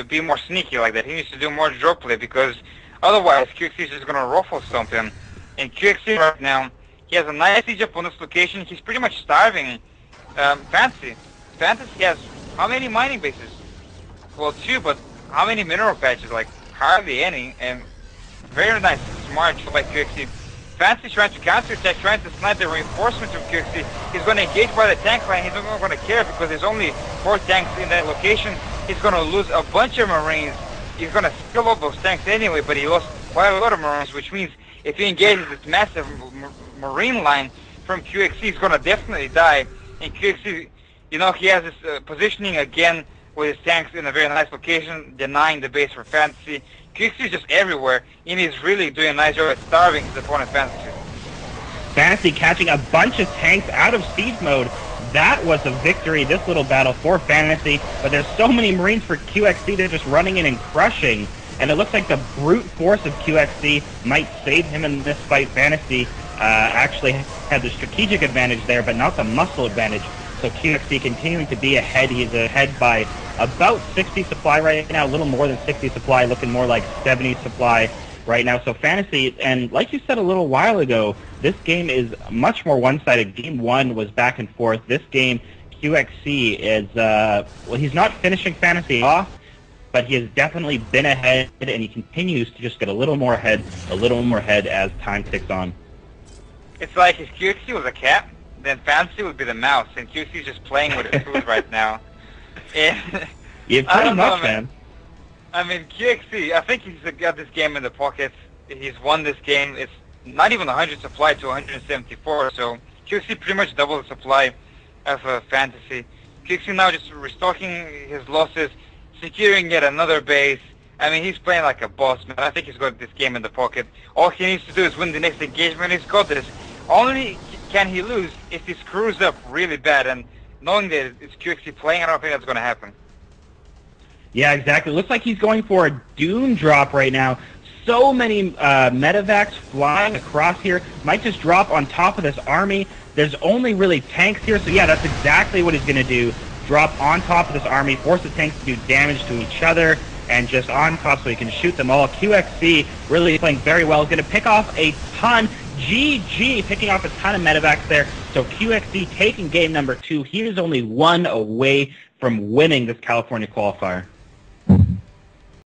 to be more sneaky like that. He needs to do more draw play because otherwise coLqxc is just going to ruffle stomp him. And coLqxc right now, he has a nice siege up on this location. He's pretty much starving FTaTcFantaSy. FTaTcFantaSy has how many mining bases? Well, 2, but how many mineral patches? Like, hardly any. And very nice, smart job by coLqxc. FTaTcFantaSy trying to counter-attack, trying to snipe the reinforcements from coLqxc. He's going to engage by the tank line. He's not going to care because there's only 4 tanks in that location. He's going to lose a bunch of Marines. He's going to steal all those tanks anyway, but he lost quite a lot of Marines, which means if he engages this massive Marine line from coLqxc, he's going to definitely die. And coLqxc, you know, he has this positioning again with his tanks in a very nice location, denying the base for FTaTcFantaSy. coLqxc is just everywhere, and he's really doing a nice job at starving his opponent FTaTcFantaSy. FTaTcFantaSy catching a bunch of tanks out of siege mode. That was a victory, this little battle for FTaTcFantaSy, but there's so many Marines for coLqxc, they're just running in and crushing, and it looks like the brute force of coLqxc might save him in this fight. FTaTcFantaSy actually had the strategic advantage there, but not the muscle advantage, so coLqxc continuing to be ahead. He's ahead by about 60 supply right now, a little more than 60 supply, looking more like 70 supply right now. So FTaTcFantaSy, and like you said a little while ago, this game is much more one-sided. Game 1 was back and forth. This game, coLqxc is, well, he's not finishing FTaTcFantaSy off, but he has definitely been ahead, and he continues to just get a little more ahead as time ticks on. It's like if coLqxc was a cat, then FTaTcFantaSy would be the mouse, and coLqxc is just playing with his food right now. And Yeah, pretty much, man. I mean, coLqxc, I think he's got this game in the pocket. He's won this game. It's not even 100 supply to 174, so coLqxc pretty much double the supply of FTaTcFantaSy. coLqxc now just restocking his losses, securing yet another base. I mean, he's playing like a boss, man. I think he's got this game in the pocket. All he needs to do is win the next engagement. He's got this. Only can he lose if he screws up really bad, and knowing that it's coLqxc playing, I don't think that's going to happen. Yeah, exactly. Looks like he's going for a Dune drop right now. So many medevacs flying across here. Might just drop on top of this army. There's only really tanks here, so yeah, that's exactly what he's going to do. Drop on top of this army, force the tanks to do damage to each other, and just on top so he can shoot them all. coLqxc really playing very well. He's going to pick off a ton. GG, picking off a ton of medevacs there. So coLqxc taking game number 2. He is only 1 away from winning this California qualifier.